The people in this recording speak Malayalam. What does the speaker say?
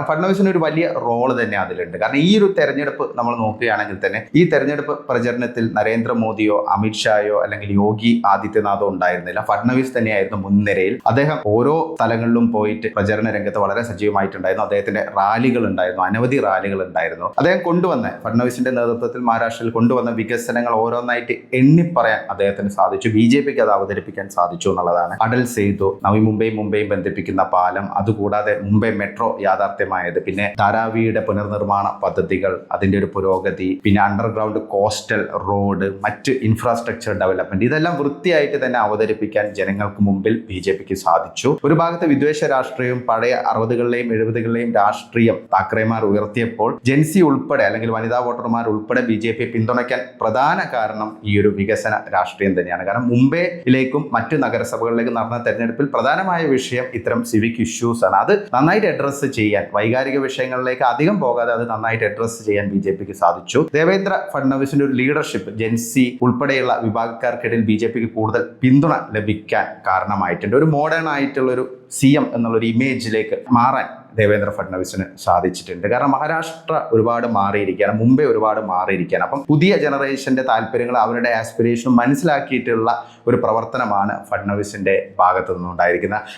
ഫഡ്നവിസിന് ഒരു വലിയ റോള് തന്നെ അതിലുണ്ട്. കാരണം ഈ ഒരു തെരഞ്ഞെടുപ്പ് നമ്മൾ നോക്കുകയാണെങ്കിൽ തന്നെ ഈ തെരഞ്ഞെടുപ്പ് പ്രചരണത്തിൽ നരേന്ദ്രമോദിയോ അമിത്ഷായോ അല്ലെങ്കിൽ യോഗി ആദിത്യനാഥോ ഉണ്ടായിരുന്നില്ല. ഫഡ്നവിസ് തന്നെയായിരുന്നു മുൻനിരയിൽ. അദ്ദേഹം ഓരോ സ്ഥലങ്ങളിലും പോയിട്ട് പ്രചരണ രംഗത്ത് വളരെ സജീവമായിട്ടുണ്ടായിരുന്നു. അദ്ദേഹത്തിന്റെ റാലികൾ ഉണ്ടായിരുന്നു, അനവധി റാലികൾ ഉണ്ടായിരുന്നു. അദ്ദേഹം കൊണ്ടുവന്ന ഫഡ്നവിസിന്റെ നേതൃത്വത്തിൽ മഹാരാഷ്ട്രയിൽ കൊണ്ടുവന്ന വികസനങ്ങൾ ഓരോന്നായിട്ട് എണ്ണിപ്പറയാൻ അദ്ദേഹത്തിന് സാധിച്ചു. BJPക്ക് അത് അവതരിപ്പിക്കാൻ സാധിച്ചു എന്നുള്ളതാണ്. അടൽ സേതു, നവി മുംബൈയും ബന്ധിപ്പിക്കുന്ന പാലം, അതുകൂടാതെ മുംബൈ മെട്രോ യാഥാർത്ഥ്യമായത്, പിന്നെ ധാരാവിയുടെ പുനർനിർമ്മാണ പദ്ധതികൾ, അതിന്റെ ഒരു പുരോഗതി, പിന്നെ അണ്ടർഗ്രൗണ്ട് കോസ്റ്റൽ റോഡ്, മറ്റ് ഇൻഫ്രാസ്ട്രക്ചർ ഡെവലപ്മെന്റ്, ഇതെല്ലാം വൃത്തിയായിട്ട് തന്നെ അവതരിപ്പിക്കാൻ ജനങ്ങൾക്ക് മുമ്പിൽ BJPക്ക് സാധിച്ചു. ഒരു ഭാഗത്ത് വിദ്വേഷ രാഷ്ട്രീയവും പഴയ 60കളിലെയും 70കളിലെയും രാഷ്ട്രീയം താക്കറേമാർ ഉയർത്തിയപ്പോൾ ജെൻസി ഉൾപ്പെടെ അല്ലെങ്കിൽ വനിതാ വോട്ടർമാർ ഉൾപ്പെടെ BJP പിന്തുണയ്ക്കാൻ പ്രധാന കാരണം ഈ ഒരു വികസന രാഷ്ട്രീയം തന്നെയാണ്. കാരണം മുംബൈയിലേക്കും മറ്റ് നഗരസഭകളിലേക്കും നടന്ന തെരഞ്ഞെടുപ്പിൽ പ്രധാനമായ വിഷയം ഇത്തരം സിവിക് ഇഷ്യൂസ് ആണ്. അത് നന്നായിട്ട് അഡ്രസ്സ് ചെയ്യാൻ, വൈകാരിക വിഷയങ്ങളിലേക്ക് അധികം പോകാതെ അത് നന്നായിട്ട് അഡ്രസ്സ് ചെയ്യാൻ BJPക്ക് സാധിച്ചു. ദേവേന്ദ്ര ഫഡ്നവിസിന്റെ ഒരു ലീഡർഷിപ്പ് ജെൻസി ഉൾപ്പെടെയുള്ള വിഭാഗക്കാർക്കിടയിൽ BJPക്ക് കൂടുതൽ പിന്തുണ ലഭിക്കാൻ കാരണമായിട്ടുണ്ട്. ഒരു മോഡേൺ ആയിട്ടുള്ള ഒരു CM എന്നുള്ളൊരു ഇമേജിലേക്ക് മാറാൻ ദേവേന്ദ്ര ഫഡ്നവിസിന് സാധിച്ചിട്ടുണ്ട്. കാരണം മഹാരാഷ്ട്ര ഒരുപാട് മാറിയിരിക്കുകയാണ്, മുംബൈ ഒരുപാട് മാറിയിരിക്കുകയാണ്. അപ്പം പുതിയ ജനറേഷന്റെ താല്പര്യങ്ങൾ, അവരുടെ ആസ്പിറേഷനും മനസ്സിലാക്കിയിട്ടുള്ള ഒരു പ്രവർത്തനമാണ് ഫഡ്നവിസിന്റെ ഭാഗത്തു നിന്നുണ്ടായിരിക്കുന്നത്.